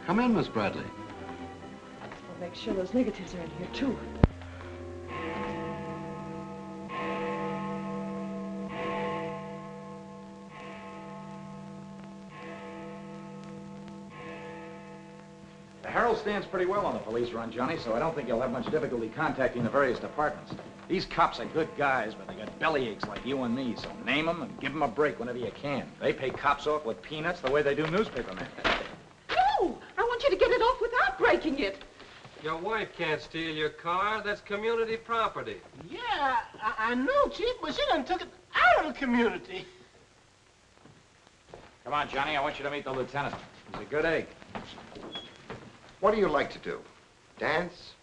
Come in, Miss Bradley. We'll make sure those negatives are in here, too. The Herald stands pretty well on the police run, Johnny, so I don't think you'll have much difficulty contacting the various departments. These cops are good guys, but they got bellyaches like you and me, so name them and give them a break whenever you can. They pay cops off with peanuts the way they do newspapermen. No! I want you to get it off without breaking it. Your wife can't steal your car. That's community property. Yeah, I know, Chief, but she done took it out of the community. Come on, Johnny, I want you to meet the lieutenant. He's a good egg. What do you like to do? Dance?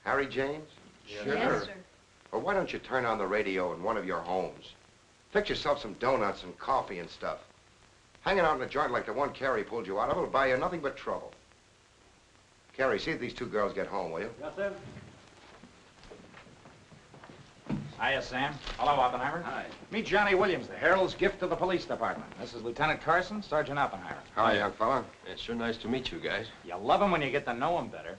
Harry James? Sure. Yes, sir. Or why don't you turn on the radio in one of your homes? Fix yourself some donuts and coffee and stuff. Hanging out in a joint like the one Carrie pulled you out of will buy you nothing but trouble. Carrie, see if these two girls get home, will you? Yes, sir. Hiya, Sam. Hello, Oppenheimer. Hi. Meet Johnny Williams, the Herald's gift to the police department. This is Lieutenant Carson, Sergeant Oppenheimer. Hi, young fella. It's sure nice to meet you guys. You love him when you get to know him better.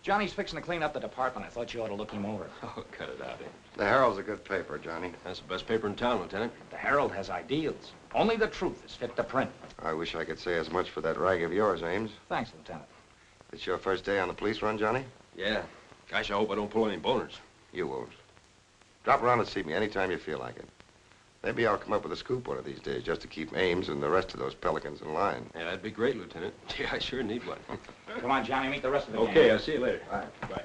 Johnny's fixing to clean up the department. I thought you ought to look him over. Oh, cut it out, eh? The Herald's a good paper, Johnny. That's the best paper in town, Lieutenant. The Herald has ideals. Only the truth is fit to print. I wish I could say as much for that rag of yours, Ames. Thanks, Lieutenant. It's your first day on the police run, Johnny? Yeah. Gosh, I hope I don't pull any boners. You won't. Drop around and see me anytime you feel like it. Maybe I'll come up with a scoop one of these days just to keep Ames and the rest of those pelicans in line. Yeah, that'd be great, Lieutenant. Yeah, I sure need one. Come on, Johnny, meet the rest of the gang. Okay, I'll see you later. All right. Bye.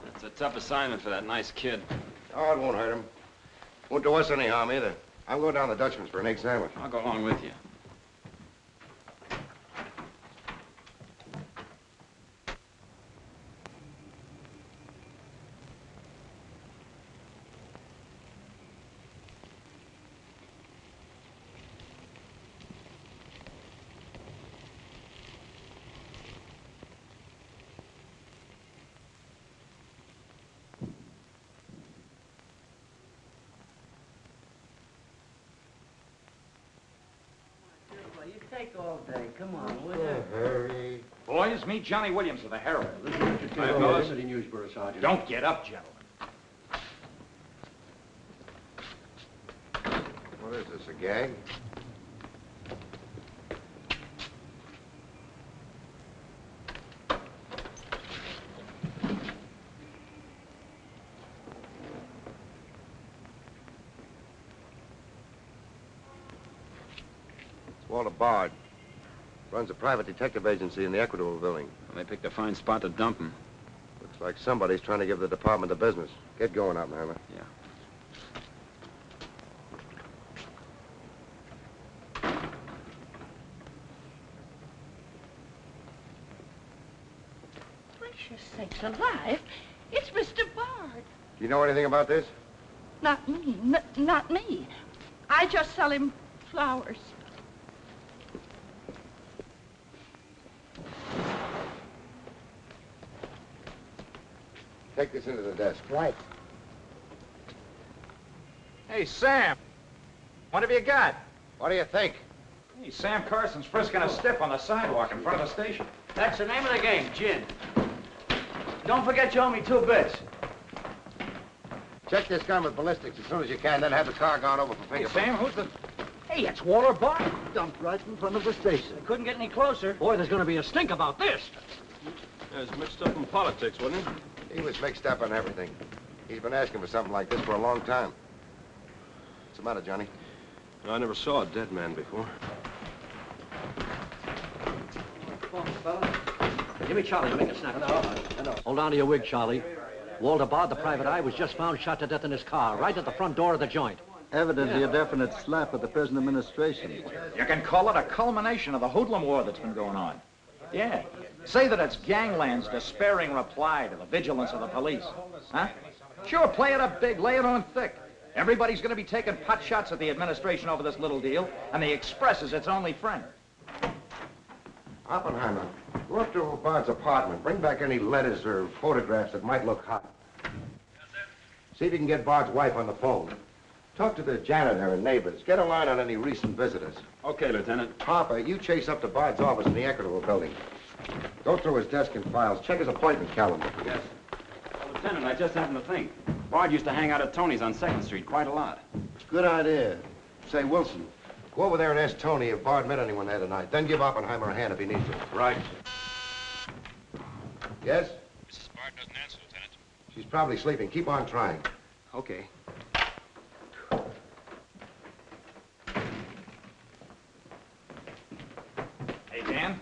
That's a tough assignment for that nice kid. Oh, it won't hurt him. Won't do us any harm either. I'm going down to the Dutchman's for an egg sandwich. I'll go along with you. Take all day. Come on, will you? Hurry. Boys, meet Johnny Williams of the Herald. Hi, fellas. City Newsboro, Sergeant. Don't get up, gentlemen. What is this, a gag? Walter Bard. Runs a private detective agency in the Equitable building. Well, they picked a fine spot to dump him. Looks like somebody's trying to give the department the business. Get going, Oppenheimer. Yeah. Gracious sakes alive. It's Mr. Bard. Do you know anything about this? Not me. Not me. I just sell him flowers. Take this into the desk. Right. Hey, Sam. What have you got? What do you think? Hey, Sam Carson's frisking a stiff on the sidewalk in front of the station. That's the name of the game, gin. Don't forget you owe me 2 bits. Check this gun with ballistics as soon as you can, then have the car gone over for Hey, fingerprints. Sam, who's the... Hey, it's Walter Bard. Dumped right in front of the station. Couldn't get any closer. Boy, there's gonna be a stink about this. There's mixed up in politics, wasn't he? He was mixed up on everything. He's been asking for something like this for a long time. What's the matter, Johnny? I never saw a dead man before. Come on, fella. Give me Charlie to make a snap. No. Hold on to your wig, Charlie. Walter Bard, the private eye, was just found shot to death in his car, right at the front door of the joint. Evidently a definite slap at the present administration. You can call it a culmination of the hoodlum war that's been going on. Yeah. Say that it's gangland's despairing reply to the vigilance of the police. Huh? Sure, play it up big, lay it on thick. Everybody's going to be taking pot shots at the administration over this little deal, and the Express is its only friend. Oppenheimer, go up to Bard's apartment. Bring back any letters or photographs that might look hot. See if you can get Bard's wife on the phone. Talk to the janitor and neighbors. Get a line on any recent visitors. Okay, Lieutenant. Harper, you chase up to Bard's office in the Equitable building. Go through his desk and files. Check his appointment calendar. Yes. Well, Lieutenant, I just happened to think. Bard used to hang out at Tony's on 2nd Street quite a lot. Good idea. Say, Wilson, go over there and ask Tony if Bard met anyone there tonight. Then give Oppenheimer a hand if he needs to. Right. Yes? Mrs. Bard doesn't answer, Lieutenant. She's probably sleeping. Keep on trying. Okay. Hey, Dan.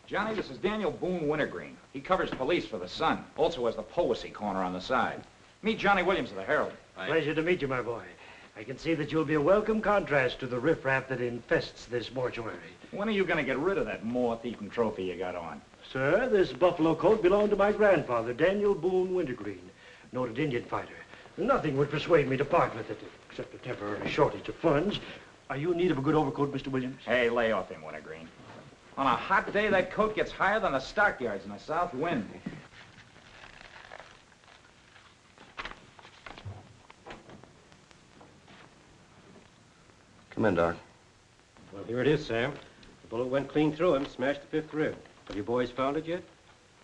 Johnny, this is Daniel Boone Wintergreen. He covers police for the Sun. Also has the Poesy Corner on the side. Meet Johnny Williams of the Herald. Pleasure to meet you, my boy. I can see that you'll be a welcome contrast to the riffraff that infests this mortuary. When are you going to get rid of that moth-eaten trophy you got on? Sir, this buffalo coat belonged to my grandfather, Daniel Boone Wintergreen, noted Indian fighter. Nothing would persuade me to part with it, except a temporary shortage of funds. Are you in need of a good overcoat, Mr. Williams? Hey, lay off him, Wintergreen. On a hot day, that coat gets higher than the stockyards in a south wind. Come in, Doc. Well, here it is, Sam. The bullet went clean through him, smashed the 5th rib. Have you boys found it yet?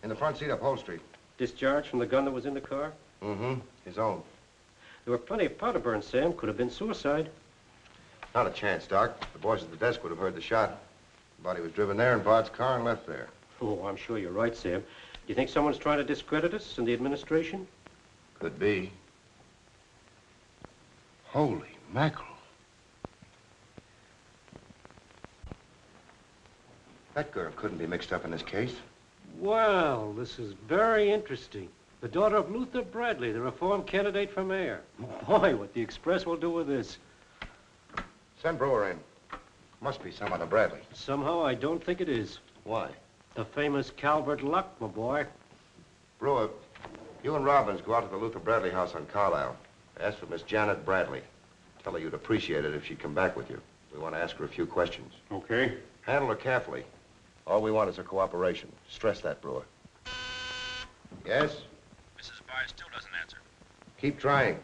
In the front seat upholstery. Discharged from the gun that was in the car? Mm-hmm. His own. There were plenty of powder burns, Sam. Could have been suicide. Not a chance, Doc. The boys at the desk would have heard the shot. The body was driven there in Bard's car and left there. Oh, I'm sure you're right, Sam. Do you think someone's trying to discredit us in the administration? Could be. Holy mackerel. That girl couldn't be mixed up in this case. Well, this is very interesting. The daughter of Luther Bradley, the reform candidate for mayor. Boy, what the Express will do with this. Send Brewer in. Must be some other Bradley. Somehow, I don't think it is. Why? The famous Calvert Luck, my boy. Brewer, you and Robbins go out to the Luther Bradley house on Carlisle. Ask for Miss Janet Bradley. Tell her you'd appreciate it if she'd come back with you. We want to ask her a few questions. Okay. Handle her carefully. All we want is her cooperation. Stress that, Brewer. Yes? Mrs. Bard still doesn't answer. Keep trying.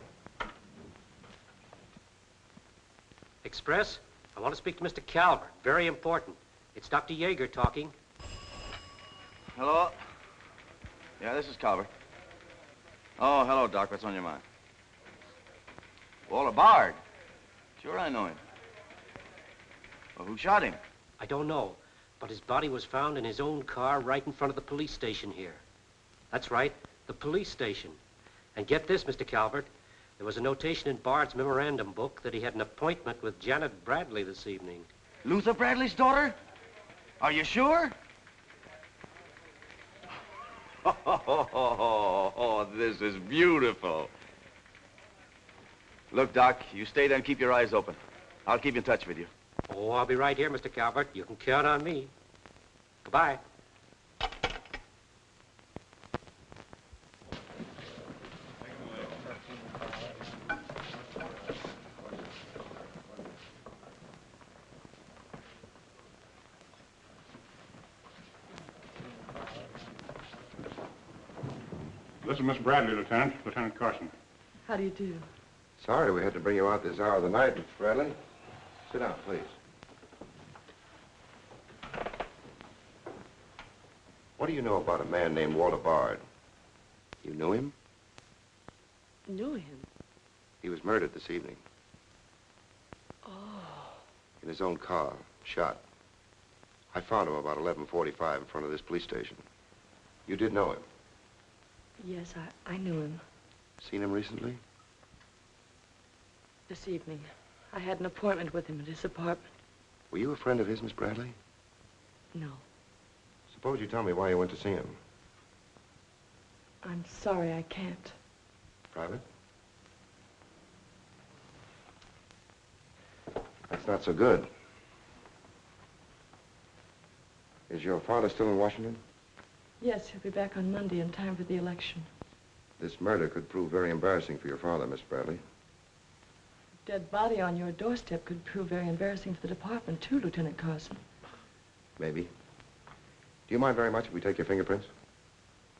Express? I want to speak to Mr. Calvert. Very important. It's Dr. Yeager talking. Hello? Yeah, this is Calvert. Oh, hello, Doc. What's on your mind? Walter Bard. Sure, I know him. Well, who shot him? I don't know, but his body was found in his own car right in front of the police station here. That's right, the police station. And get this, Mr. Calvert. There was a notation in Bard's memorandum book that he had an appointment with Janet Bradley this evening. Luther Bradley's daughter? Are you sure? Oh, this is beautiful. Look, Doc, you stay there and keep your eyes open. I'll keep in touch with you. Oh, I'll be right here, Mr. Calvert. You can count on me. Goodbye. This is Miss Bradley, Lieutenant. Lieutenant Carson. How do you do? Sorry we had to bring you out this hour of the night, Miss Bradley. Sit down, please. What do you know about a man named Walter Bard? You knew him? Knew him? He was murdered this evening. Oh. In his own car, shot. I found him about 11:45 in front of this police station. You did know him? Yes, I knew him. Seen him recently? This evening. I had an appointment with him at his apartment. Were you a friend of his, Miss Bradley? No. Suppose you tell me why you went to see him. I'm sorry I can't. Private? That's not so good. Is your father still in Washington? Yes, he'll be back on Monday in time for the election. This murder could prove very embarrassing for your father, Miss Bradley. Dead body on your doorstep could prove very embarrassing for the department, too, Lieutenant Carson. Maybe. Do you mind very much if we take your fingerprints?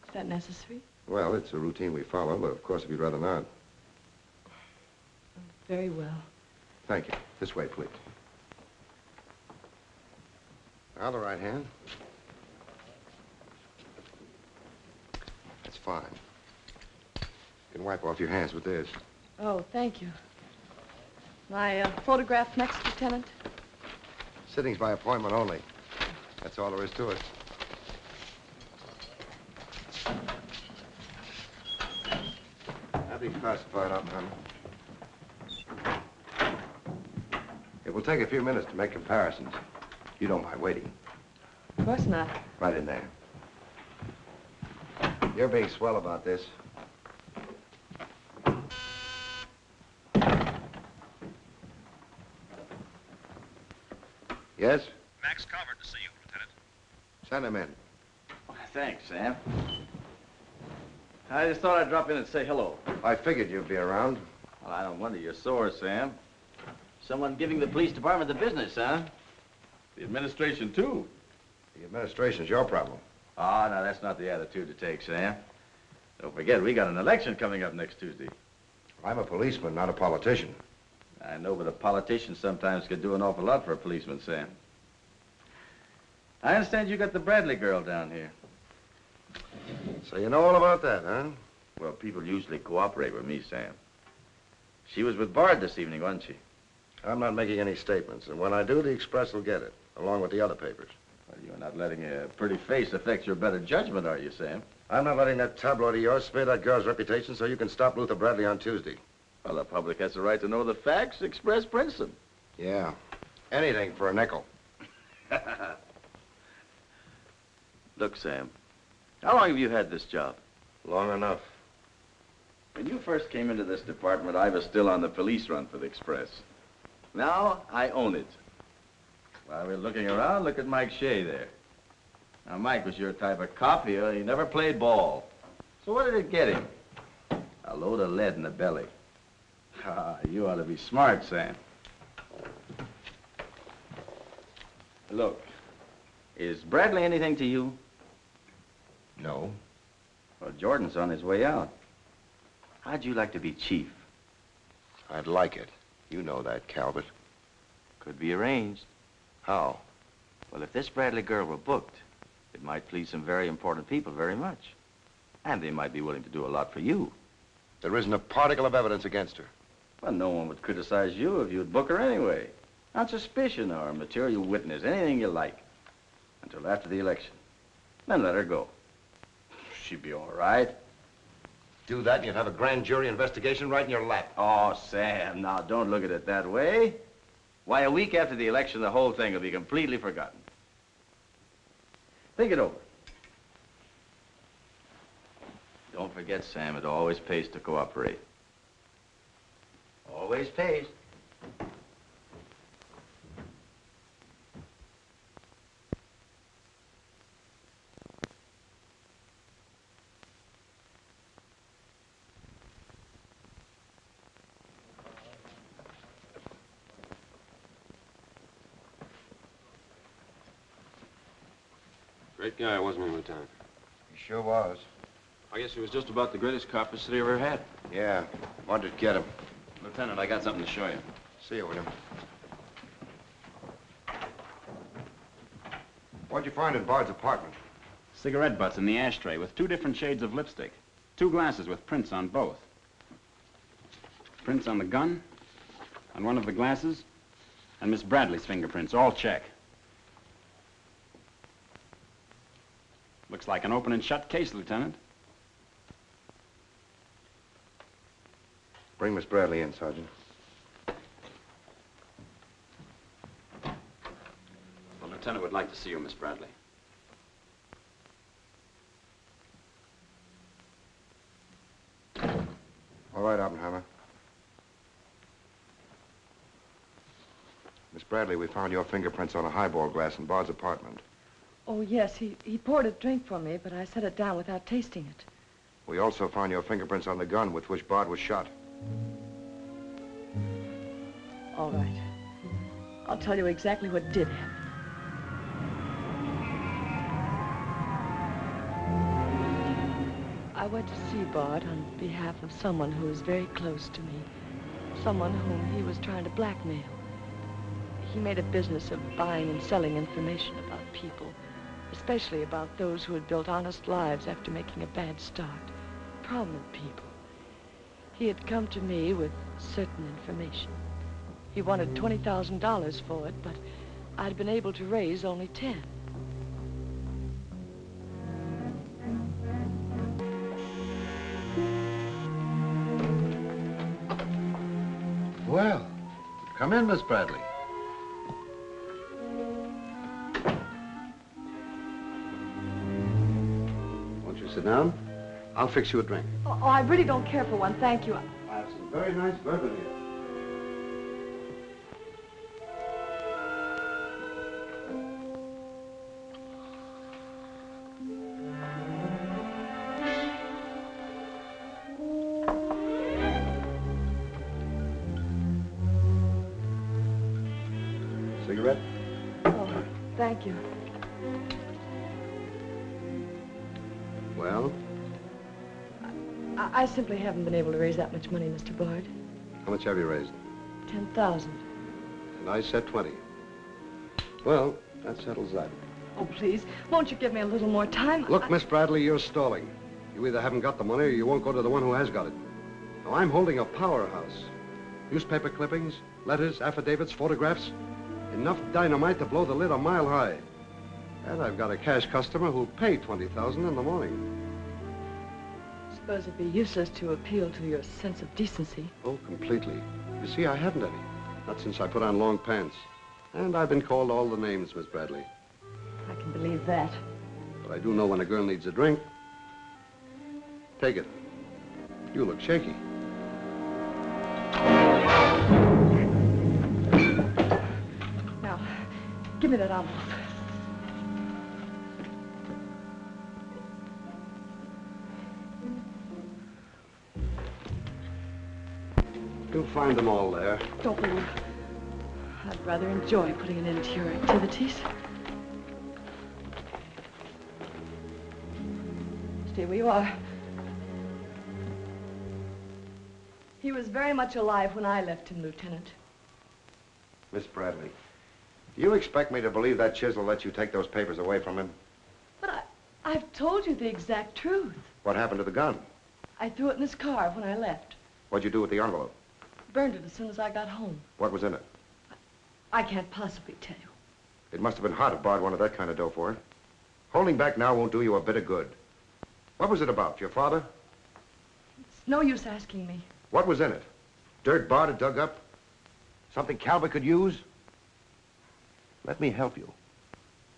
Is that necessary? Well, it's a routine we follow, but of course, if you'd rather not. Very well. Thank you. This way, please. Now the right hand. That's fine. You can wipe off your hands with this. Oh, thank you. My photograph next, Lieutenant? Sittings by appointment only. That's all there is to it. That'll be classified up, honey. It will take a few minutes to make comparisons. You don't mind waiting. Of course not. Right in there. You're being swell about this. Yes? Max Calvert to see you, Lieutenant. Send him in. Thanks, Sam. I just thought I'd drop in and say hello. I figured you'd be around. Well, I don't wonder you're sore, Sam. Someone giving the police department the business, huh? The administration, too. The administration's your problem. Oh, no, that's not the attitude to take, Sam. Don't forget, we got an election coming up next Tuesday. I'm a policeman, not a politician. I know, but a politician sometimes could do an awful lot for a policeman, Sam. I understand you got the Bradley girl down here. So you know all about that, huh? Well, people usually cooperate with me, Sam. She was with Bard this evening, wasn't she? I'm not making any statements, and when I do, the Express will get it, along with the other papers. Well, you're not letting a pretty face affect your better judgment, are you, Sam? I'm not letting that tabloid of yours smear that girl's reputation so you can stop Luther Bradley on Tuesday. Well, the public has the right to know the facts. Express prints them. Yeah. Anything for a nickel. Look, Sam, how long have you had this job? Long enough. When you first came into this department, I was still on the police run for the Express. Now, I own it. While we're looking around, look at Mike Shea there. Now, Mike was your type of cop here. He never played ball. So what did it get him? A load of lead in the belly. Ah, you ought to be smart, Sam. Look, is Bradley anything to you? No. Well, Jordan's on his way out. How'd you like to be chief? I'd like it. You know that, Calvert. Could be arranged. How? Well, if this Bradley girl were booked, it might please some very important people very much. And they might be willing to do a lot for you. There isn't a particle of evidence against her. Well, no one would criticize you if you'd book her anyway. On suspicion or material witness, anything you like. Until after the election. Then let her go. She'd be all right. Do that and you'd have a grand jury investigation right in your lap. Oh, Sam, now don't look at it that way. Why, a week after the election, the whole thing will be completely forgotten. Think it over. Don't forget, Sam, it always pays to cooperate. Always pays. Great guy, wasn't he, Lieutenant? He sure was. I guess he was just about the greatest cop the city ever had. Yeah. Wanted to get him. Lieutenant, I got something to show you. See you, William. What'd you find in Bard's apartment? Cigarette butts in the ashtray with 2 different shades of lipstick. 2 glasses with prints on both. Prints on the gun, on one of the glasses, and Miss Bradley's fingerprints, all check. Looks like an open and shut case, Lieutenant. Bring Miss Bradley in, Sergeant. The lieutenant would like to see you, Miss Bradley. All right, Oppenheimer. Miss Bradley, we found your fingerprints on a highball glass in Bard's apartment. Oh, yes, he poured a drink for me, but I set it down without tasting it. We also found your fingerprints on the gun with which Bard was shot. All right. I'll tell you exactly what did happen. I went to see Bard on behalf of someone who is very close to me. someone whom he was trying to blackmail. He made a business of buying and selling information about people, especially about those who had built honest lives after making a bad start. Prominent people. He had come to me with certain information. He wanted $20,000 for it, but I'd been able to raise only 10. Well, come in, Miss Bradley. Won't you sit down? I'll fix you a drink. Oh, I really don't care for one, thank you. I have some very nice bourbon here. Cigarette? Oh, thank you. Well, I simply haven't been able to raise that much money, Mr. Bard. how much have you raised? 10,000. And I said 20. Well, that settles that. Oh, please, won't you give me a little more time? Look, Miss Bradley, you're stalling. You either haven't got the money or you won't go to the one who has got it. Now, I'm holding a powerhouse. Newspaper clippings, letters, affidavits, photographs. Enough dynamite to blow the lid a mile high. And I've got a cash customer who'll pay $20,000 in the morning. I suppose it'd be useless to appeal to your sense of decency. Oh, completely. You see, I haven't any. Not since I put on long pants. And I've been called all the names, Miss Bradley. I can believe that. But I do know when a girl needs a drink. Take it. You look shaky. Now, give me that envelope. You'll find them all there. Don't move. I'd rather enjoy putting an end to your activities. Stay where you are. He was very much alive when I left him, Lieutenant. Miss Bradley, do you expect me to believe that chisel let you take those papers away from him? But I've told you the exact truth. What happened to the gun? I threw it in his car when I left. What'd you do with the envelope? Burned it as soon as I got home. What was in it? I can't possibly tell you. It must have been hard to Bard wanted that kind of dough for it. Holding back now won't do you a bit of good. What was it about? Your father? It's no use asking me. What was in it? Dirt Bard had dug up? Something Calvert could use? Let me help you.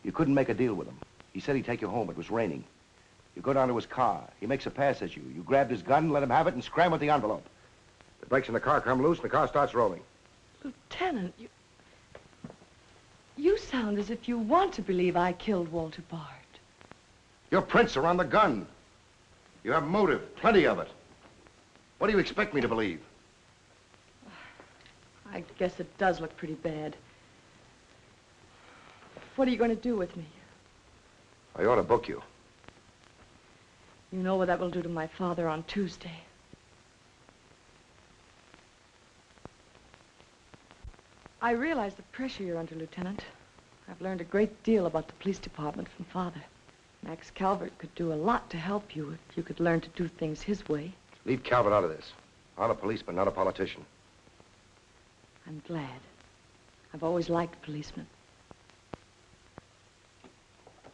You couldn't make a deal with him. He said he'd take you home. It was raining. You go down to his car. He makes a pass at you. You grabbed his gun, let him have it, and scram with the envelope. The brakes in the car come loose, and the car starts rolling. Lieutenant, you sound as if you want to believe I killed Walter Bard. Your prints are on the gun. You have motive, plenty of it. What do you expect me to believe? I guess it does look pretty bad. What are you going to do with me? I ought to book you. You know what that will do to my father on Tuesday. I realize the pressure you're under, Lieutenant. I've learned a great deal about the police department from Father. Max Calvert could do a lot to help you if you could learn to do things his way. Leave Calvert out of this. I'm a policeman, not a politician. I'm glad. I've always liked policemen.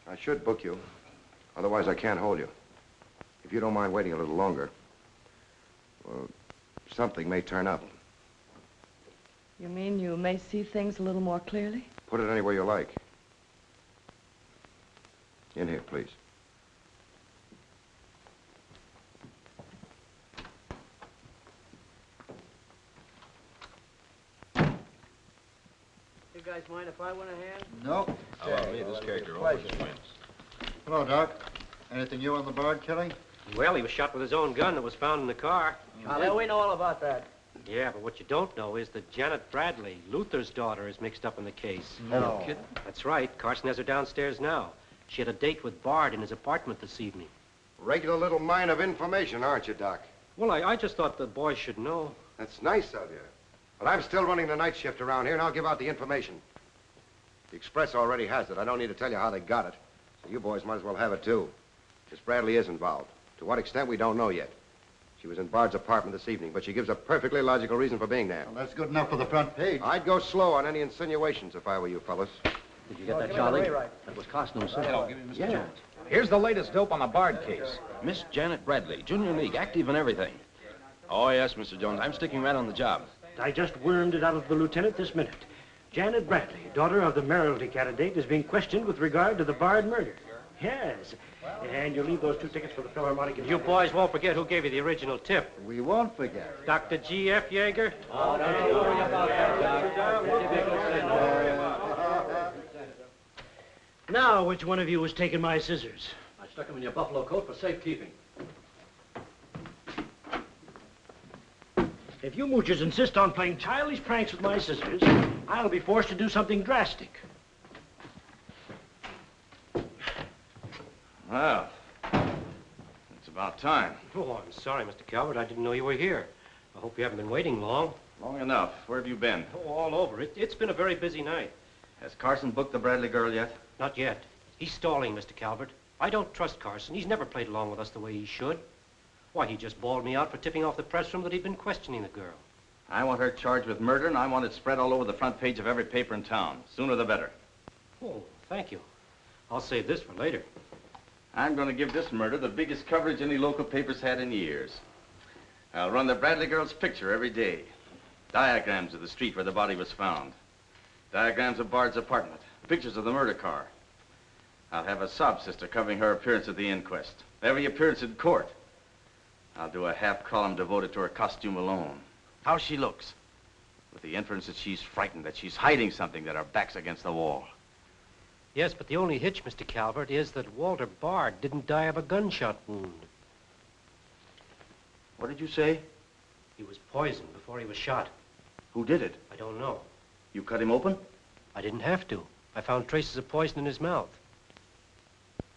I should book you. Otherwise, I can't hold you. If you don't mind waiting a little longer, well, something may turn up. You mean you may see things a little more clearly? Put it anywhere you like. In here, please. You guys mind if I went ahead? No. Oh, me, this character always wins. Hello, Doc. Anything new on the Bard killing? Well, he was shot with his own gun that was found in the car. Yeah, we know all about that. Yeah, but what you don't know is that Janet Bradley, Luther's daughter, is mixed up in the case. No. Kidding? That's right. Carson has her downstairs now. She had a date with Bard in his apartment this evening. Regular little mine of information, aren't you, Doc? Well, I just thought the boys should know. That's nice of you. But I'm still running the night shift around here, and I'll give out the information. The Express already has it. I don't need to tell you how they got it. So you boys might as well have it, too. Miss Bradley is involved. To what extent, we don't know yet. She was in Bard's apartment this evening, but she gives a perfectly logical reason for being there. Well, that's good enough for the front page. I'd go slow on any insinuations if I were you fellas. Did you get that, Charlie? That was costing him, sir. Hello, give me Mr. Jones. Here's the latest dope on the Bard case. Miss Janet Bradley, Junior League, active and everything. Oh, yes, Mr. Jones. I'm sticking right on the job. I just wormed it out of the lieutenant this minute. Janet Bradley, daughter of the mayoralty candidate, is being questioned with regard to the Bard murder. Yes. And you'll leave those 2 tickets for the Philharmonic. You boys won't forget who gave you the original tip. We won't forget. Dr. G.F. Yeager? Oh, don't you worry about that, Now, which one of you was taking my scissors? I stuck them in your buffalo coat for safekeeping. If you moochers insist on playing childish pranks with my scissors, I'll be forced to do something drastic. Well, it's about time. Oh, I'm sorry, Mr. Calvert. I didn't know you were here. I hope you haven't been waiting long. Long enough. Where have you been? Oh, all over. It's been a very busy night. Has Carson booked the Bradley girl yet? Not yet. He's stalling, Mr. Calvert. I don't trust Carson. He's never played along with us the way he should. Why, he just bawled me out for tipping off the press room that he'd been questioning the girl. I want her charged with murder, and I want it spread all over the front page of every paper in town. Sooner the better. Oh, thank you. I'll save this for later. I'm going to give this murder the biggest coverage any local paper's had in years. I'll run the Bradley girl's picture every day. Diagrams of the street where the body was found. Diagrams of Bard's apartment. Pictures of the murder car. I'll have a sob sister covering her appearance at the inquest. Every appearance in court. I'll do a half column devoted to her costume alone. How she looks. With the inference that she's frightened, that she's hiding something, that her back's against the wall. Yes, but the only hitch, Mr. Calvert, is that Walter Bard didn't die of a gunshot wound. What did you say? He was poisoned before he was shot. Who did it? I don't know. You cut him open? I didn't have to. I found traces of poison in his mouth.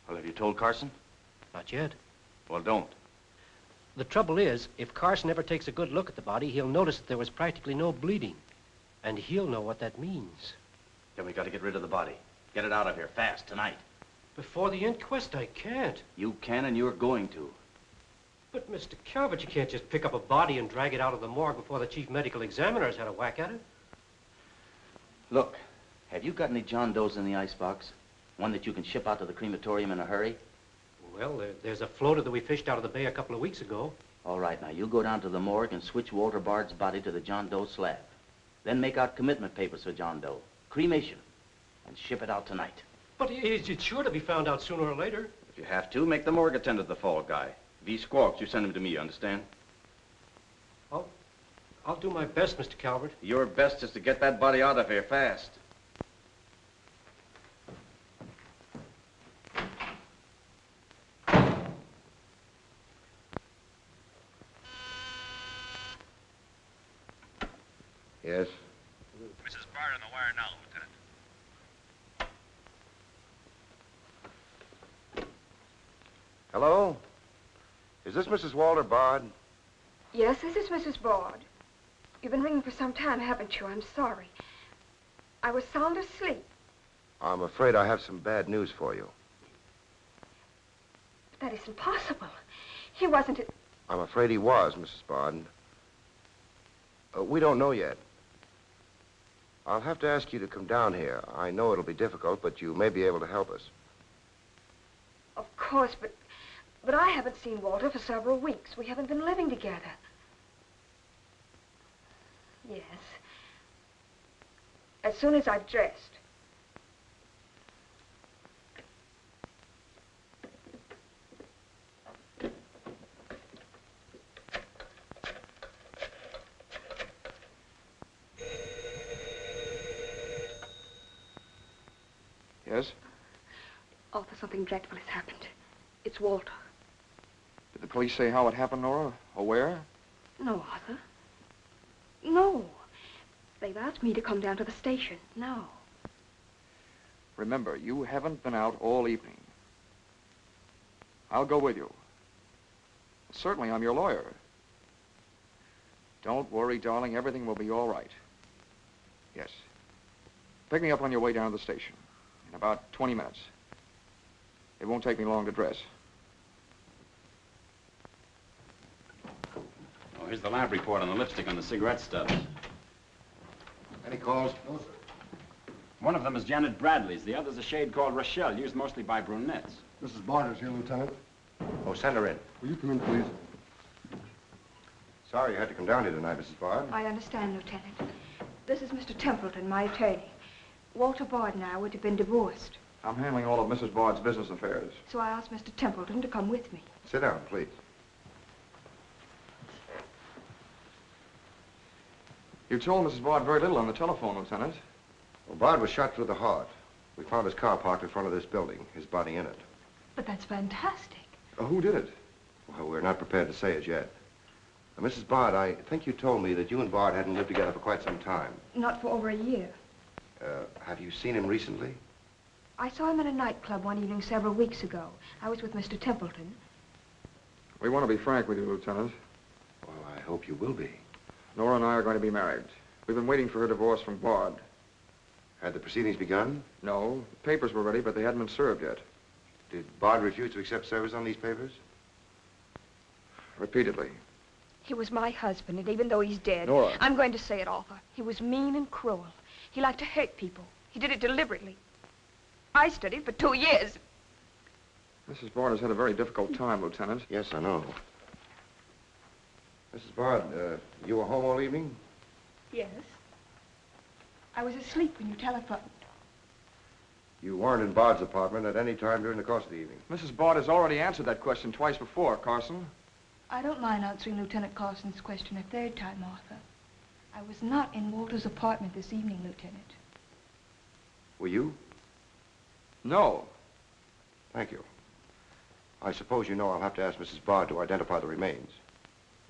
Well, have you told Carson? Not yet. Well, don't. The trouble is, if Carson ever takes a good look at the body, he'll notice that there was practically no bleeding. And he'll know what that means. Then we got to get rid of the body. Get it out of here fast, tonight. Before the inquest, I can't. You can, and you're going to. But, Mr. Calvert, you can't just pick up a body and drag it out of the morgue before the chief medical examiner's had a whack at it. Look, have you got any John Does in the icebox? One that you can ship out to the crematorium in a hurry? Well, there's a floater that we fished out of the bay a couple of weeks ago. All right, now you go down to the morgue and switch Walter Bard's body to the John Doe slab. Then make out commitment papers for John Doe. Cremation. And ship it out tonight. But it's sure to be found out sooner or later. If you have to, make the morgue attend to the fall guy. If he squawks, you send him to me, you understand? I'll do my best, Mr. Calvert. Your best is to get that body out of here fast. Yes? Mrs. Bard on the wire now, Lieutenant. Hello? Is this Mrs. Walter Bard? Yes, this is Mrs. Bard. You've been ringing for some time, haven't you? I'm sorry. I was sound asleep. I'm afraid I have some bad news for you. But that isn't possible. He wasn't... I'm afraid he was, Mrs. Bard. We don't know yet. I'll have to ask you to come down here. I know it'll be difficult, but you may be able to help us. Of course, but I haven't seen Walter for several weeks. We haven't been living together. Yes. As soon as I've dressed. Yes? Arthur, something dreadful has happened. It's Walter. Did the police say how it happened, Nora? Or where? No, Arthur. No. They've asked me to come down to the station. No. Remember, you haven't been out all evening. I'll go with you. Certainly, I'm your lawyer. Don't worry, darling. Everything will be all right. Yes. Pick me up on your way down to the station in about 20 minutes. It won't take me long to dress. Oh, here's the lab report on the lipstick on the cigarette stubs. Any calls? No, sir. One of them is Janet Bradley's. The other's a shade called Rochelle, used mostly by brunettes. Mrs. Barter's here, Lieutenant. Oh, send her in. Will you come in, please? Sorry you had to come down here tonight, Mrs. Bard. I understand, Lieutenant. This is Mr. Templeton, my attorney. Walter Bard and I would have been divorced, I'm handling all of Mrs. Bard's business affairs. so I asked Mr. Templeton to come with me. Sit down, please. You told Mrs. Bard very little on the telephone, Lieutenant. Well, Bard was shot through the heart. We found his car parked in front of this building, his body in it. But that's fantastic. Who did it? Well, we're not prepared to say as yet. Now, Mrs. Bard, I think you told me that you and Bard hadn't lived together for quite some time. Not for over a year. Have you seen him recently? I saw him at a nightclub one evening several weeks ago. I was with Mr. Templeton. We want to be frank with you, Lieutenant. Well, I hope you will be. Nora and I are going to be married. We've been waiting for her divorce from Bard. Had the proceedings begun? No, the papers were ready, but they hadn't been served yet. Did Bard refuse to accept service on these papers? Repeatedly. He was my husband, and even though he's dead, Nora. I'm going to say it, Arthur. He was mean and cruel. He liked to hurt people. He did it deliberately. I studied for 2 years. Mrs. Bard has had a very difficult time, Lieutenant. Yes, I know. Mrs. Bard, you were home all evening? Yes. I was asleep when you telephoned. You weren't in Bard's apartment at any time during the course of the evening? Mrs. Bard has already answered that question twice before, Carson. I don't mind answering Lieutenant Carson's question a third time, Arthur. I was not in Walter's apartment this evening, Lieutenant. Were you? No. Thank you. I suppose you know I'll have to ask Mrs. Bard to identify the remains.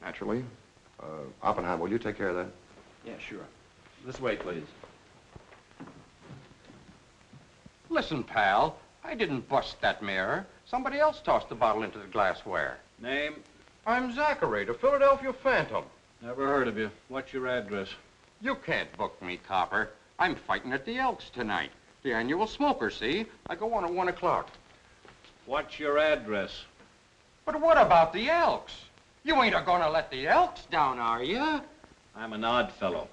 Naturally. Oppenheim, will you take care of that? Yeah, sure. This way, please. Listen, pal, I didn't bust that mirror. Somebody else tossed the bottle into the glassware. Name? I'm Zachary, the Philadelphia Phantom. Never heard of you. What's your address? You can't book me, copper. I'm fighting at the Elks tonight. The annual smoker, see? I go on at 1 o'clock. What's your address? But what about the Elks? You ain't a-gonna let the Elks down, are you? I'm an odd fellow.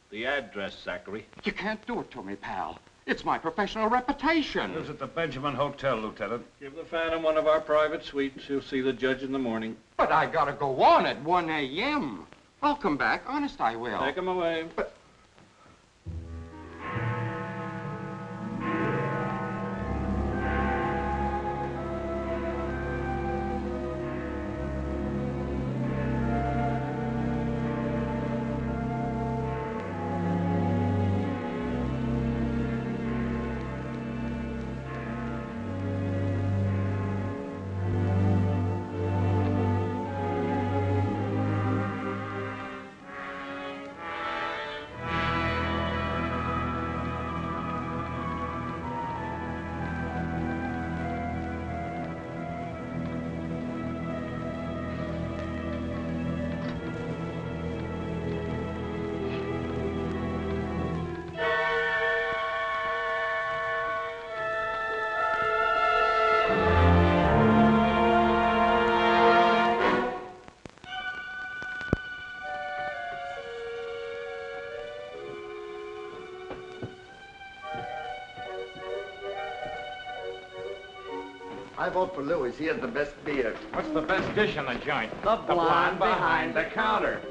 The address, Zachary. You can't do it to me, pal. It's my professional reputation. Lives at the Benjamin Hotel, Lieutenant. Give the Phantom one of our private suites. He'll see the judge in the morning. But I gotta go on at 1 a.m. I'll come back. Honest, I will. Take him away. But... I vote for Louis. He has the best beer. What's the best dish in the joint? The blonde behind the counter.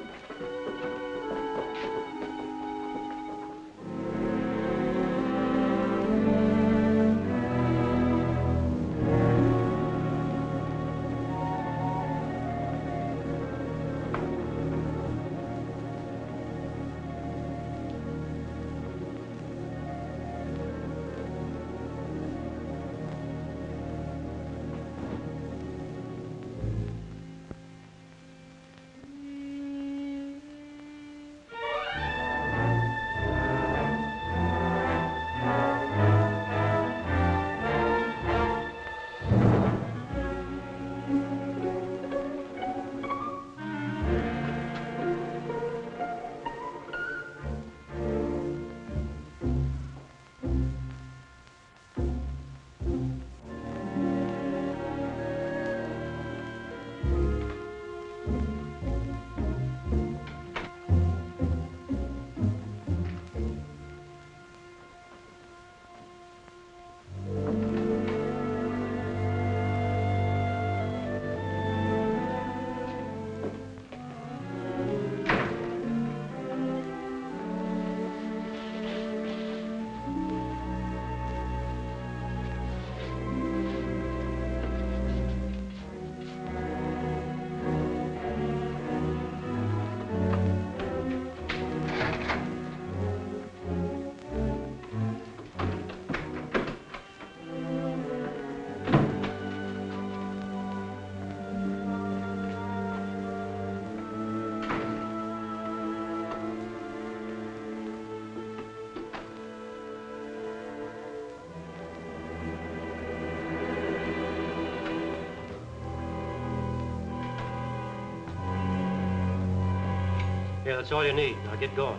Yeah, that's all you need. Now get going.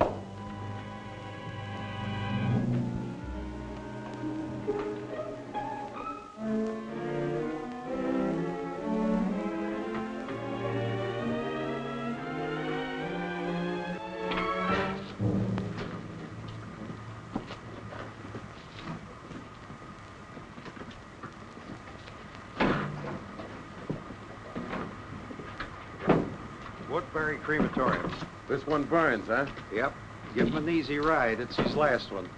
Woodbury Crematorium. This one burns, huh? Yep. Give him an easy ride. It's his last one.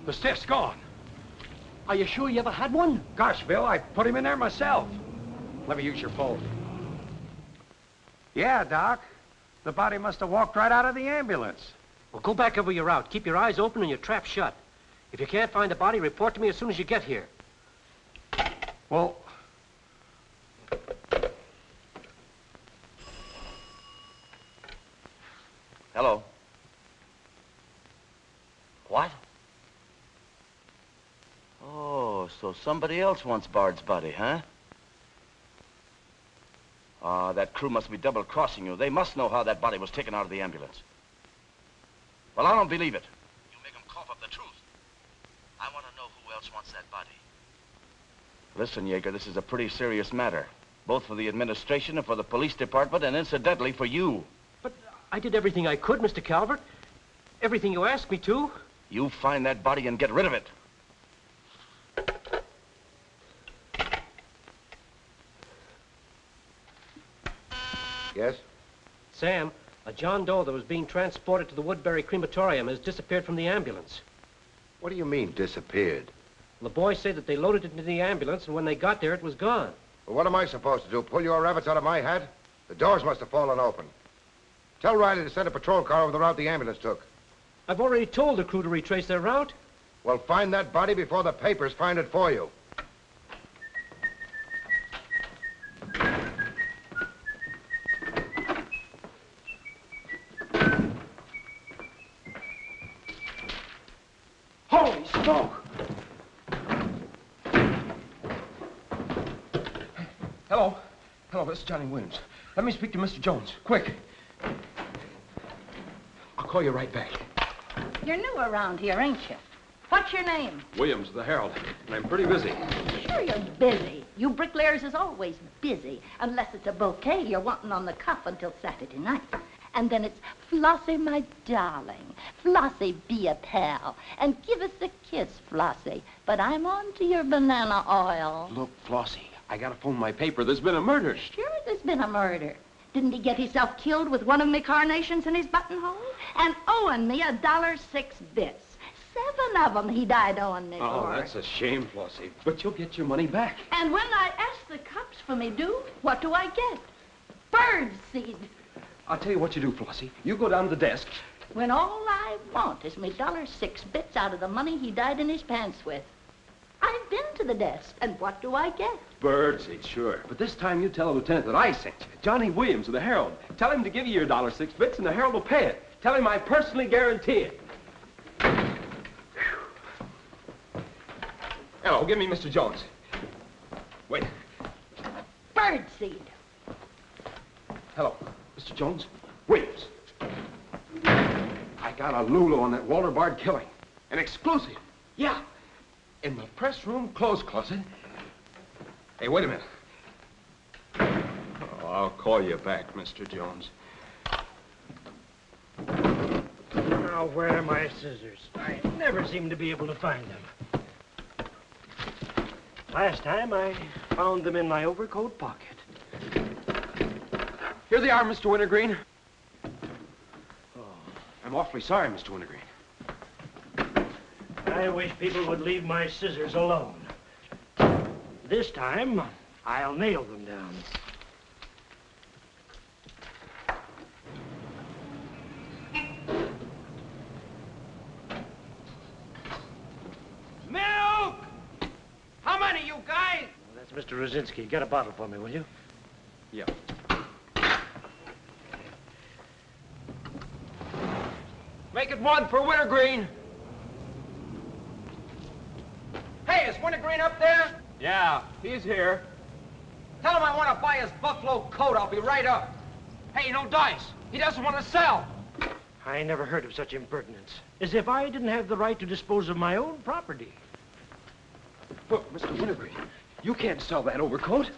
The stiff's gone. Are you sure you ever had one? Gosh, Bill, I put him in there myself. Let me use your phone. Yeah, Doc. The body must have walked right out of the ambulance. Well, go back over your route. Keep your eyes open and your trap shut. If you can't find the body, report to me as soon as you get here. Well... Hello. What? Oh, so somebody else wants Bard's body, huh? Ah, that crew must be double-crossing you. They must know how that body was taken out of the ambulance. Well, I don't believe it. You make them cough up the truth. I want to know who else wants that body. Listen, Yeager, this is a pretty serious matter. Both for the administration and for the police department, and incidentally for you. But I did everything I could, Mr. Calvert. Everything you asked me to. You find that body and get rid of it. Yes? Sam, a John Doe that was being transported to the Woodbury Crematorium has disappeared from the ambulance. What do you mean, disappeared? The boys say that they loaded it into the ambulance, and when they got there, it was gone. Well, what am I supposed to do, pull your rabbits out of my hat? The doors must have fallen open. Tell Riley to send a patrol car over the route the ambulance took. I've already told the crew to retrace their route. Well, find that body before the papers find it for you. Holy smoke! Hello. Hello, this is Johnny Williams. Let me speak to Mr. Jones, quick. I'll call you right back. You're new around here, ain't you? What's your name? Williams, the Herald. And I'm pretty busy. Sure you're busy. You bricklayers is always busy, unless it's a bouquet you're wanting on the cuff until Saturday night. And then it's, Flossie, my darling. Flossie, be a pal. And give us a kiss, Flossie. But I'm on to your banana oil. Look, Flossie, I gotta phone my paper. There's been a murder. Sure there's been a murder. Didn't he get himself killed with one of me carnations in his buttonhole? And owing me $1.06 bits. 7 of them he died owing me Oh, for. that's a shame, Flossie. But you'll get your money back. And when I ask the cops for me due, what do I get? Bird seed. I'll tell you what you do, Flossie. You go down to the desk. When all I want is me $1.06 bits out of the money he died in his pants with. I've been to the desk, and what do I get? Birdseed, sure. But this time you tell the lieutenant that I sent you. Johnny Williams of the Herald. Tell him to give you your $1.06 bits, and the Herald will pay it. Tell him I personally guarantee it. Hello, give me Mr. Jones. Wait. Birdseed. Hello, Mr. Jones. Williams. I got a Lulu on that Walter Bard killing. An exclusive. Yeah. In the press room clothes closet. Hey, wait a minute. Oh, I'll call you back, Mr. Jones. Now, where are my scissors? I never seem to be able to find them. Last time, I found them in my overcoat pocket. Here they are, Mr. Wintergreen. Oh, I'm awfully sorry, Mr. Wintergreen. I wish people would leave my scissors alone. This time, I'll nail them down. Mr. Rosinski, get a bottle for me, will you? Yeah. Make it one for Wintergreen. Hey, is Wintergreen up there? Yeah, he's here. Tell him I want to buy his buffalo coat. I'll be right up. Hey, no dice. He doesn't want to sell. I never heard of such impertinence. As if I didn't have the right to dispose of my own property. Look, Mr. Wintergreen, you can't sell that overcoat.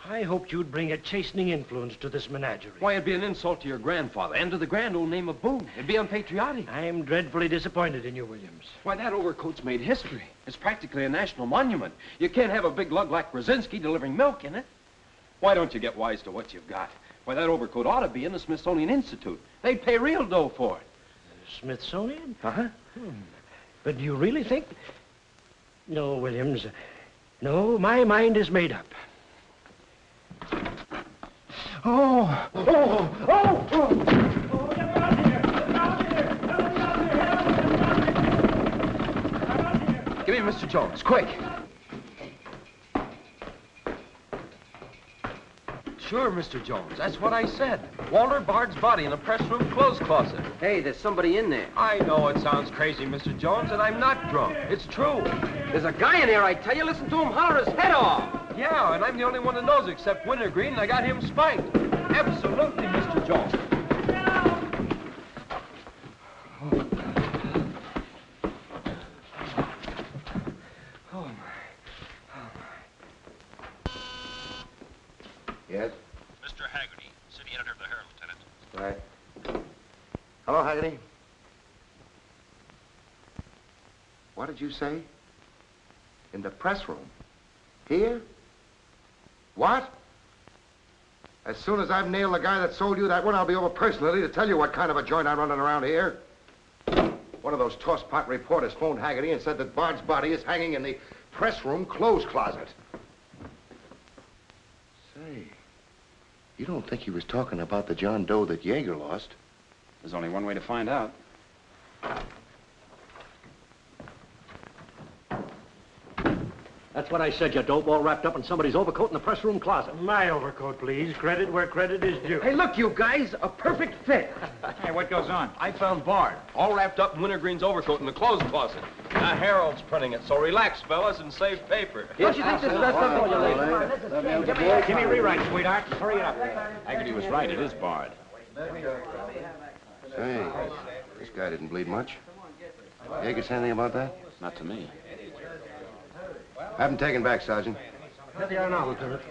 I hoped you'd bring a chastening influence to this menagerie. Why, it'd be an insult to your grandfather and to the grand old name of Boone. It'd be unpatriotic. I'm dreadfully disappointed in you, Williams. Why, that overcoat's made history. It's practically a national monument. You can't have a big lug like Brzezinski delivering milk in it. Why don't you get wise to what you've got? Why, that overcoat ought to be in the Smithsonian Institute. They'd pay real dough for it. Smithsonian? Uh-huh. But do you really think... No, Williams. No, my mind is made up. Oh! Oh! Oh! Oh! Give me Mr. Jones, quick. Sure, Mr. Jones. That's what I said. Walter Bard's body in a press room clothes closet. Hey, there's somebody in there. I know it sounds crazy, Mr. Jones, and I'm not drunk. It's true. There's a guy in here, I tell you. Listen to him holler his head off. Yeah, and I'm the only one that knows except Wintergreen, and I got him spiked. Absolutely, Mr. Jones. Yes? Mr. Haggerty, city editor of the Herald, Lieutenant. Right. Hello, Haggerty. What did you say? In the press room? Here? What? As soon as I've nailed the guy that sold you that one, I'll be over personally to tell you what kind of a joint I'm running around here. One of those tosspot reporters phoned Haggerty and said that Bard's body is hanging in the press room clothes closet. Say, you don't think he was talking about the John Doe that Yeager lost? There's only one way to find out. That's what I said, you dope, all wrapped up in somebody's overcoat in the press room closet. My overcoat, please. Credit where credit is due. Hey, look, you guys, a perfect fit. Hey, what goes on? I found Bard, all wrapped up in Wintergreen's overcoat in the clothes closet. The Herald's printing it, so relax, fellas, and save paper. Don't you think this is best up for you, ladies? Give me a rewrite, sweetheart. Hurry up. Haggerty was right. It is Bard. Say, this guy didn't bleed much. Yeager say anything about that? Not to me. Have him taken back, Sergeant. Here they are now, Lieutenant.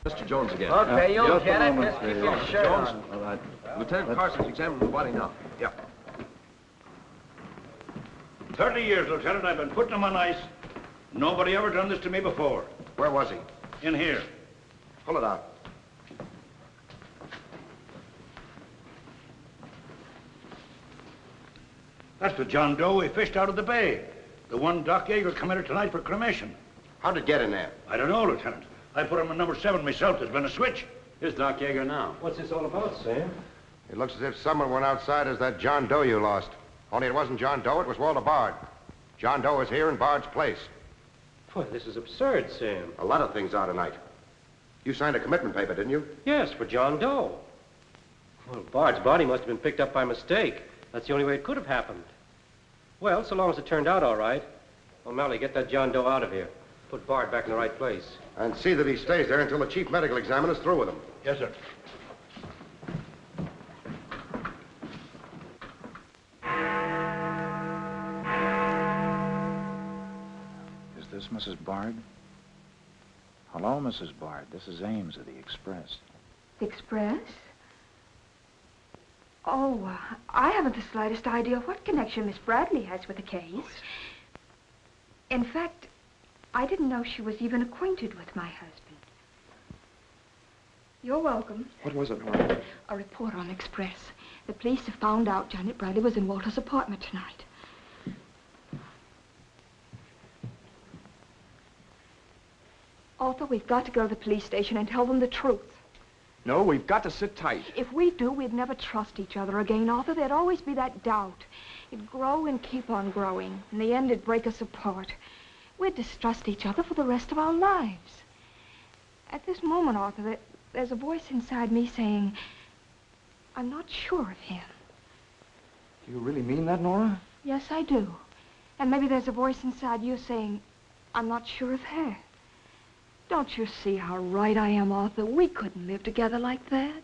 Mr. Jones again. Okay, you'll get it. Just keep your shirt Jones. on. All right. Lieutenant Carson's examining the body now. Yeah. 30 years, Lieutenant, I've been putting him on ice. Nobody ever done this to me before. Where was he? In here. Pull it out. That's the John Doe we fished out of the bay. The one Doc Yeager committed tonight for cremation. How'd it get in there? I don't know, Lieutenant. I put him in number 7 myself. There's been a switch. Here's Doc Yeager now. What's this all about, Sam? It looks as if someone went outside as that John Doe you lost. Only it wasn't John Doe, it was Walter Bard. John Doe is here in Bard's place. Boy, this is absurd, Sam. A lot of things are tonight. You signed a commitment paper, didn't you? Yes, for John Doe. Well, Bard's body must have been picked up by mistake. That's the only way it could have happened. Well, so long as it turned out all right. O'Malley, get that John Doe out of here. Put Bard back in the right place. And see that he stays there until the chief medical examiner's through with him. Yes, sir. Is this Mrs. Bard? Hello, Mrs. Bard. This is Ames of the Express. The Express? Oh, I haven't the slightest idea what connection Miss Bradley has with the case. In fact, I didn't know she was even acquainted with my husband. You're welcome. What was it, Nora? A report on Express. The police have found out Janet Bradley was in Walter's apartment tonight. Arthur, we've got to go to the police station and tell them the truth. No, we've got to sit tight. If we do, we'd never trust each other again, Arthur. There'd always be that doubt. It'd grow and keep on growing. In the end, it'd break us apart. We'd distrust each other for the rest of our lives. At this moment, Arthur, there's a voice inside me saying, I'm not sure of him. Do you really mean that, Nora? Yes, I do. And maybe there's a voice inside you saying, I'm not sure of her. Don't you see how right I am, Arthur? We couldn't live together like that.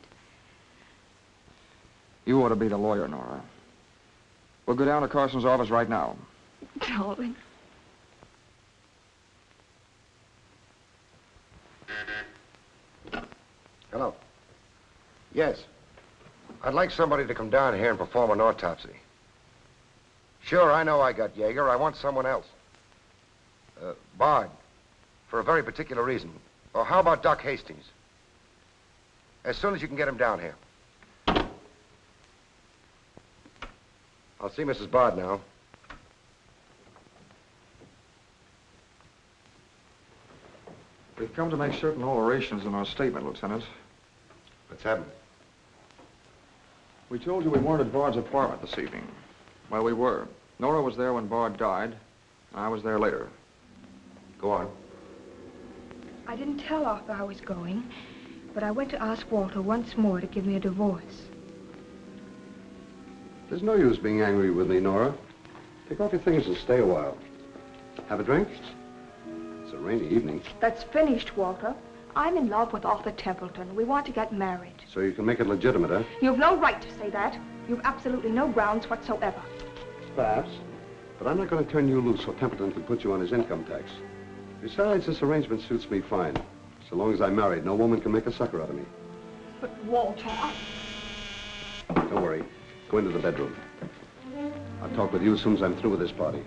You ought to be the lawyer, Nora. We'll go down to Carson's office right now. Darling. Hello. Yes. I'd like somebody to come down here and perform an autopsy. Sure, I know I got Yeager. I want someone else. Bard. For a very particular reason. Or how about Doc Hastings? As soon as you can get him down here. I'll see Mrs. Bard now. We've come to make certain alterations in our statement, Lieutenant. What's happened? We told you we weren't at Bard's apartment this evening. Well, we were. Nora was there when Bard died. I was there later. Go on. I didn't tell Arthur I was going, but I went to ask Walter once more to give me a divorce. There's no use being angry with me, Nora. Take off your things and stay a while. Have a drink? It's a rainy evening. That's finished, Walter. I'm in love with Arthur Templeton. We want to get married. So you can make it legitimate, huh? You've no right to say that. You've absolutely no grounds whatsoever. Perhaps. But I'm not going to turn you loose so Templeton can put you on his income tax. Besides, this arrangement suits me fine. So long as I'm married, no woman can make a sucker out of me. But, Walter, Don't worry. Go into the bedroom. I'll talk with you as soon as I'm through with this party.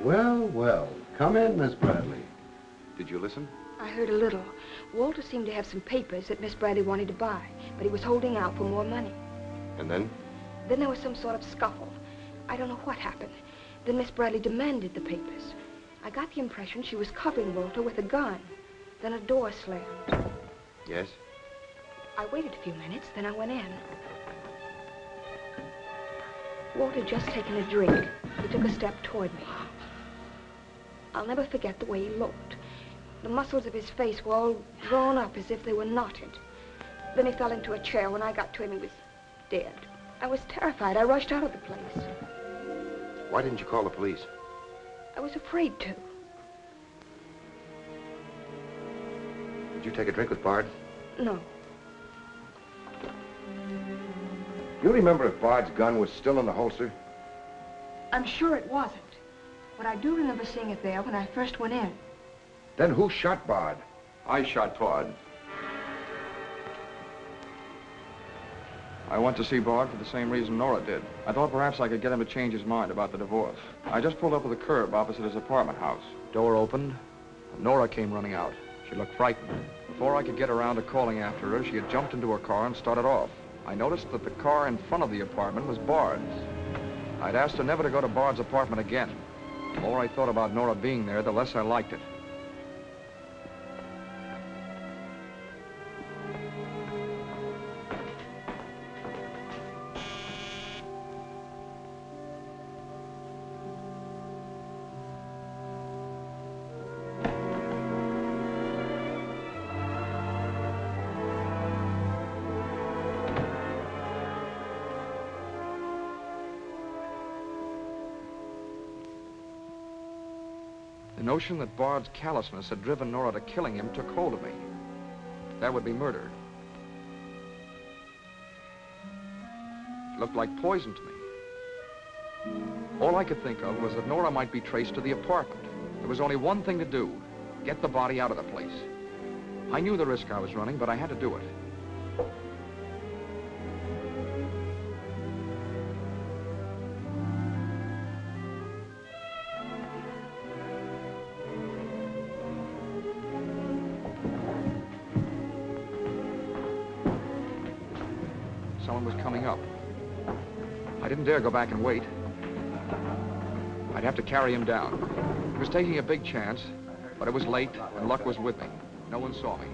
Well, well. Come in, Miss Bradley. Did you listen? I heard a little. Walter seemed to have some papers that Miss Bradley wanted to buy, but he was holding out for more money. And then? Then there was some sort of scuffle. I don't know what happened. Then Miss Bradley demanded the papers. I got the impression she was covering Walter with a gun. Then a door slammed. Yes? I waited a few minutes, then I went in. Walter had just taken a drink. He took a step toward me. I'll never forget the way he looked. The muscles of his face were all drawn up as if they were knotted. Then he fell into a chair. When I got to him, he was dead. I was terrified. I rushed out of the place. Why didn't you call the police? I was afraid to. Did you take a drink with Bard? No. You remember if Bard's gun was still in the holster? I'm sure it wasn't. But I do remember seeing it there when I first went in. Then who shot Bard? I shot Bard. I went to see Bard for the same reason Nora did. I thought perhaps I could get him to change his mind about the divorce. I just pulled up at the curb opposite his apartment house. Door opened, and Nora came running out. She looked frightened. Before I could get around to calling after her, she had jumped into her car and started off. I noticed that the car in front of the apartment was Bard's. I'd asked her never to go to Bard's apartment again. The more I thought about Nora being there, the less I liked it. The notion that Bard's callousness had driven Nora to killing him took hold of me. That would be murder. It looked like poison to me. All I could think of was that Nora might be traced to the apartment. There was only one thing to do: get the body out of the place. I knew the risk I was running, but I had to do it. Someone was coming up. I didn't dare go back and wait. I'd have to carry him down. He was taking a big chance, but it was late and luck was with me. No one saw me.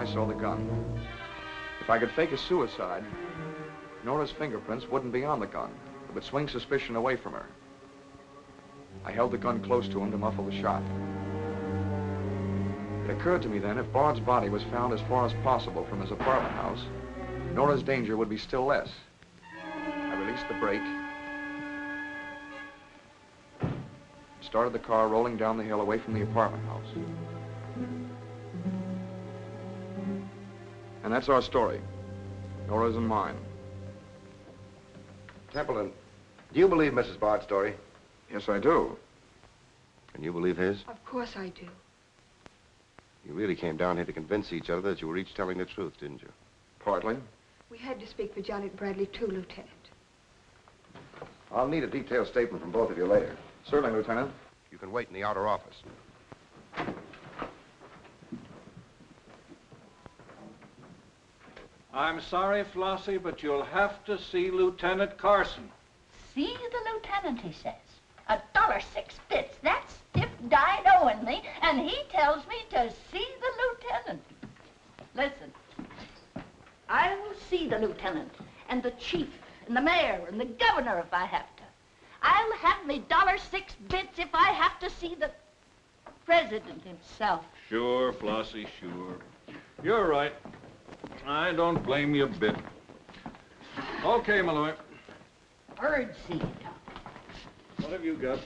I saw the gun. If I could fake a suicide, Nora's fingerprints wouldn't be on the gun. It would swing suspicion away from her. I held the gun close to him to muffle the shot. It occurred to me then, if Bard's body was found as far as possible from his apartment house, Nora's danger would be still less. I released the brake, started the car rolling down the hill away from the apartment house. And that's our story. Nora's and mine. Templeton, do you believe Mrs. Bard's story? Yes, I do. And you believe his? Of course I do. You really came down here to convince each other that you were each telling the truth, didn't you? Partly. We had to speak for Janet Bradley, too, Lieutenant. I'll need a detailed statement from both of you later. Certainly, Lieutenant. You can wait in the outer office. I'm sorry, Flossie, but you'll have to see Lieutenant Carson. See the lieutenant, he says. $1.06. That's stiff died owing me, and he tells me to see the lieutenant. Listen, I'll see the lieutenant, and the chief, and the mayor, and the governor if I have to. I'll have me $1.06 if I have to see the president himself. Sure, Flossie, sure. You're right. I don't blame you a bit. Okay, Malloy. Birdseed. What have you got?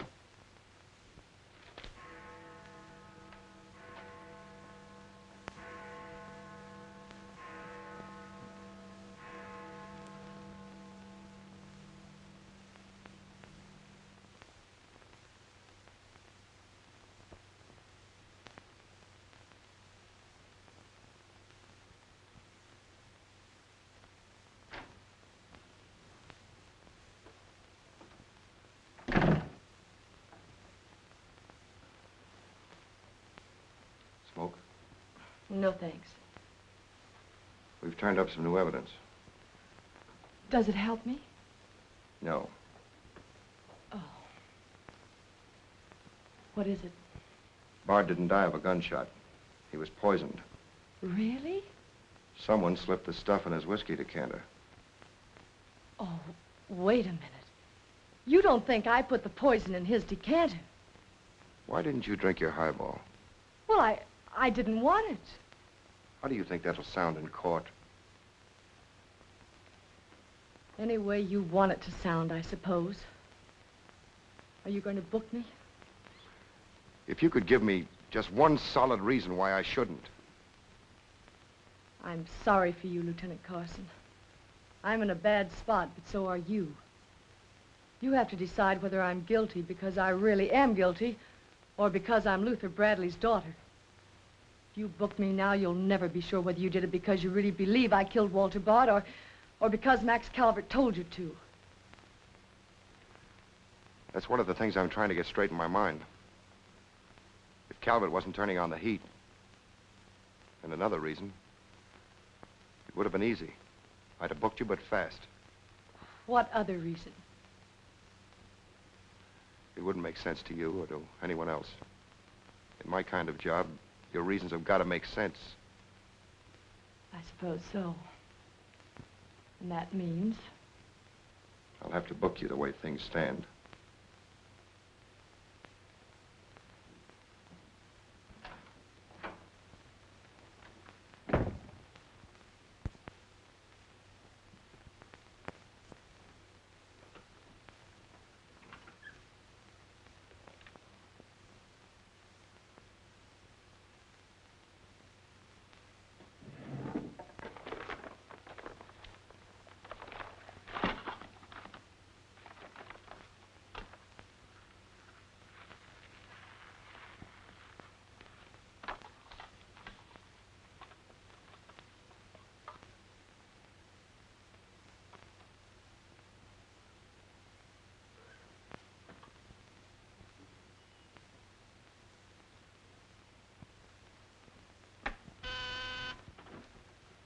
Smoke? No, thanks. We've turned up some new evidence. Does it help me? No. Oh. What is it? Bard didn't die of a gunshot. He was poisoned. Really? Someone slipped the stuff in his whiskey decanter. Oh, wait a minute. You don't think I put the poison in his decanter? Why didn't you drink your highball? Well, I didn't want it. How do you think that'll sound in court? Any way you want it to sound, I suppose. Are you going to book me? If you could give me just one solid reason why I shouldn't. I'm sorry for you, Lieutenant Carson. I'm in a bad spot, but so are you. You have to decide whether I'm guilty because I really am guilty or because I'm Luther Bradley's daughter. If you book me now, you'll never be sure whether you did it because you really believe I killed Walter Bard or because Max Calvert told you to. That's one of the things I'm trying to get straight in my mind. If Calvert wasn't turning on the heat, and another reason, it would have been easy. I'd have booked you, but fast. What other reason? It wouldn't make sense to you or to anyone else. In my kind of job, your reasons have got to make sense. I suppose so. And that means? I'll have to book you the way things stand.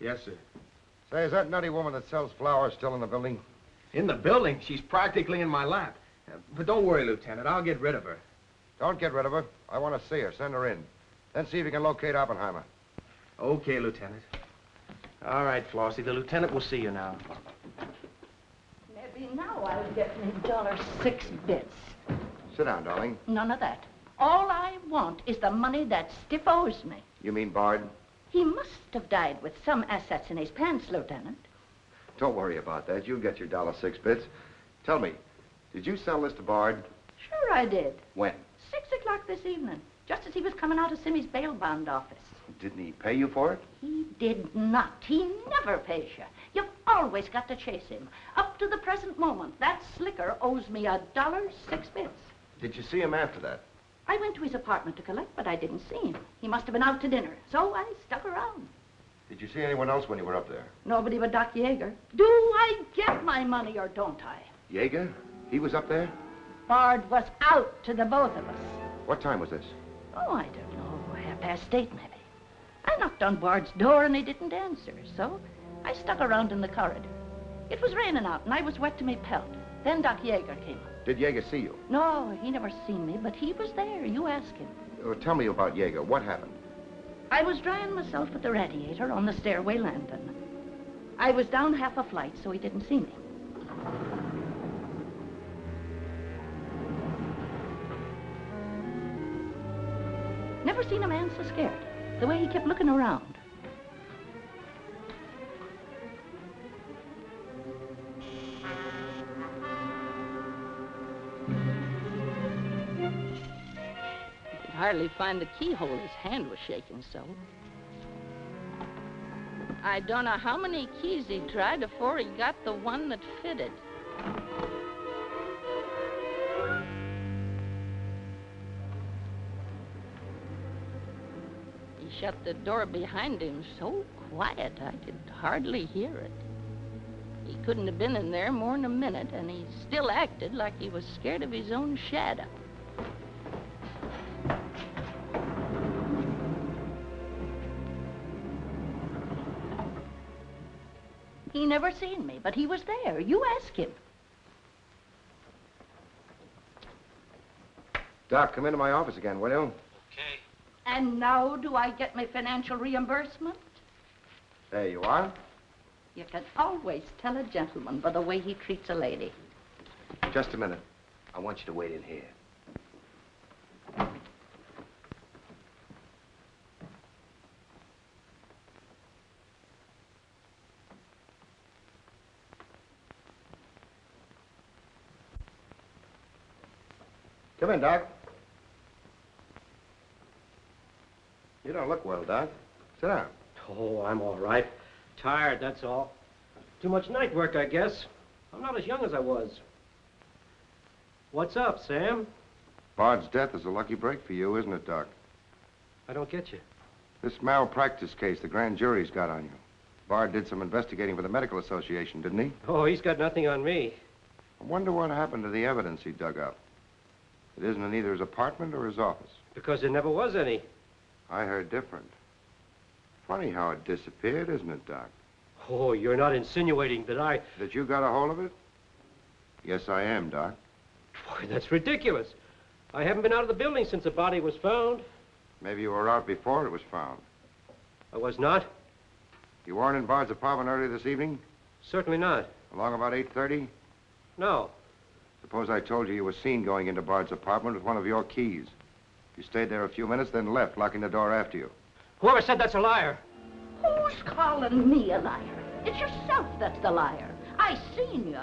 Yes, sir. Say, is that nutty woman that sells flowers still in the building? In the building? She's practically in my lap. But don't worry, Lieutenant. I'll get rid of her. Don't get rid of her. I want to see her. Send her in. Then see if you can locate Oppenheimer. Okay, Lieutenant. All right, Flossie, the lieutenant will see you now. Maybe now I'll get me $6. Sit down, darling. None of that. All I want is the money that Stiff owes me. You mean Bard? He must have died with some assets in his pants, Lieutenant. Don't worry about that. You'll get your $6. Tell me, did you sell this to Bard? Sure I did. When? 6 o'clock this evening, just as he was coming out of Simmy's bail bond office. Didn't he pay you for it? He did not. He never pays you. You've always got to chase him. Up to the present moment, that slicker owes me $6. Did you see him after that? I went to his apartment to collect, but I didn't see him. He must have been out to dinner, so I stuck around. Did you see anyone else when you were up there? Nobody but Doc Yeager. Do I get my money or don't I? Yeager? He was up there? Bard was out to the both of us. What time was this? Oh, I don't know. 8:30, maybe. I knocked on Bard's door and he didn't answer, so I stuck around in the corridor. It was raining out and I was wet to my pelt. Then Doc Yeager came up. Did Yeager see you? No, he never seen me, but he was there. You ask him. Tell me about Yeager. What happened? I was drying myself at the radiator on the stairway landing. I was down half a flight, so he didn't see me. Never seen a man so scared. The way he kept looking around. Hardly find the keyhole. His hand was shaking so. I don't know how many keys he tried before he got the one that fitted. He shut the door behind him so quiet I could hardly hear it. He couldn't have been in there more than a minute, and he still acted like he was scared of his own shadow. He never seen me, but he was there. You ask him. Doc, come into my office again, will you? Okay. And now do I get my financial reimbursement? There you are. You can always tell a gentleman by the way he treats a lady. Just a minute. I want you to wait in here. Come in, Doc. You don't look well, Doc. Sit down. Oh, I'm all right. Tired, that's all. Too much night work, I guess. I'm not as young as I was. What's up, Sam? Bard's death is a lucky break for you, isn't it, Doc? I don't get you. This malpractice case the grand jury's got on you. Bard did some investigating for the Medical Association, didn't he? Oh, he's got nothing on me. I wonder what happened to the evidence he dug up. It isn't in either his apartment or his office. Because there never was any. I heard different. Funny how it disappeared, isn't it, Doc? Oh, you're not insinuating that I... That you got a hold of it? Yes, I am, Doc. Boy, that's ridiculous. I haven't been out of the building since the body was found. Maybe you were out before it was found. I was not. You weren't in Bard's apartment earlier this evening? Certainly not. Along about 8:30? No. Suppose I told you you were seen going into Bard's apartment with one of your keys. You stayed there a few minutes, then left, locking the door after you. Whoever said that's a liar? Who's calling me a liar? It's yourself that's the liar. I seen you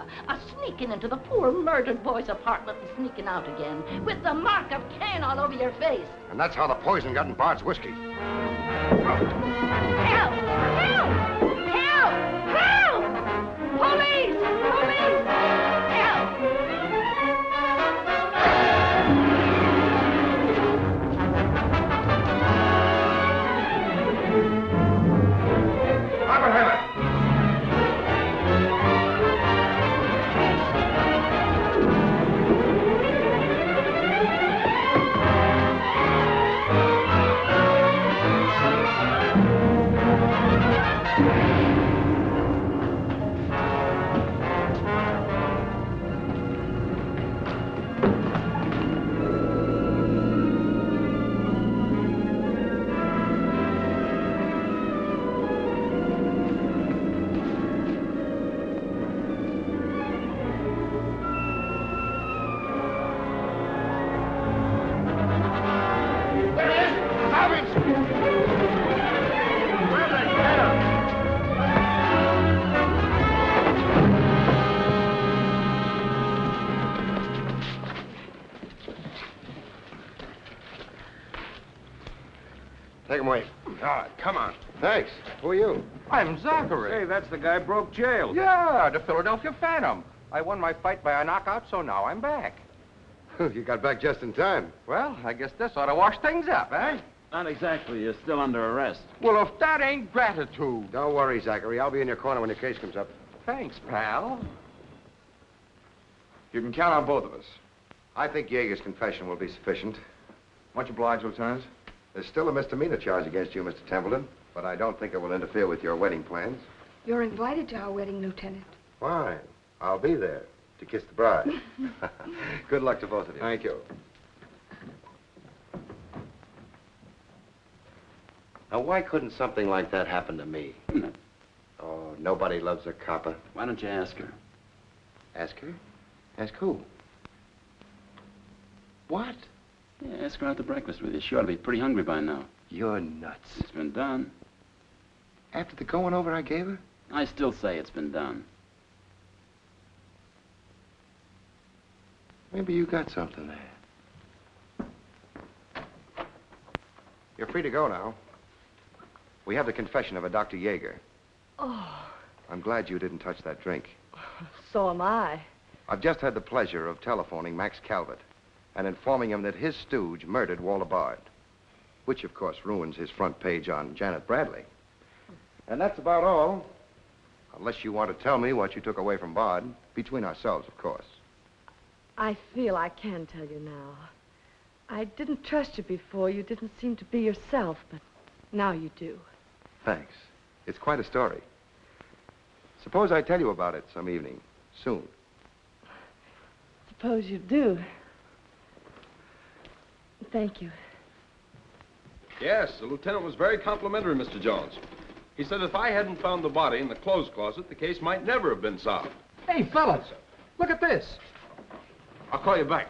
sneaking into the poor murdered boy's apartment and sneaking out again with the mark of Cain all over your face. And that's how the poison got in Bard's whiskey. Help! Help! Help! Help! Police! Police! Help! God, come on. Thanks. Who are you? I'm Zachary. Hey, that's the guy broke jail. Yeah, the Philadelphia Phantom. I won my fight by a knockout, so now I'm back. You got back just in time. Well, I guess this ought to wash things up, eh? Not exactly. You're still under arrest. Well, if that ain't gratitude. Don't worry, Zachary. I'll be in your corner when your case comes up. Thanks, pal. You can count on both of us. I think Yeager's confession will be sufficient. Much obliged, Lieutenant. There's still a misdemeanor charge against you, Mr. Templeton, but I don't think it will interfere with your wedding plans. You're invited to our wedding, Lieutenant. Fine. I'll be there to kiss the bride. Good luck to both of you. Thank you. Now, why couldn't something like that happen to me? Oh, nobody loves a copper. Why don't you ask her? Ask her? Ask who? What? Yeah, ask her out to breakfast with you. She ought to be pretty hungry by now. You're nuts. It's been done. After the going over I gave her? I still say it's been done. Maybe you got something there. You're free to go now. We have the confession of a Dr. Yeager. Oh, I'm glad you didn't touch that drink. so am I. I've just had the pleasure of telephoning Max Calvert and informing him that his stooge murdered Walter Bard, which, of course, ruins his front page on Janet Bradley. And that's about all, unless you want to tell me what you took away from Bard, between ourselves, of course. I feel I can tell you now. I didn't trust you before. You didn't seem to be yourself, but now you do. Thanks. It's quite a story. Suppose I tell you about it some evening, soon. Suppose you do. Thank you. Yes, the lieutenant was very complimentary, Mr. Jones. He said if I hadn't found the body in the clothes closet, the case might never have been solved. Hey, fellas, look at this. I'll call you back.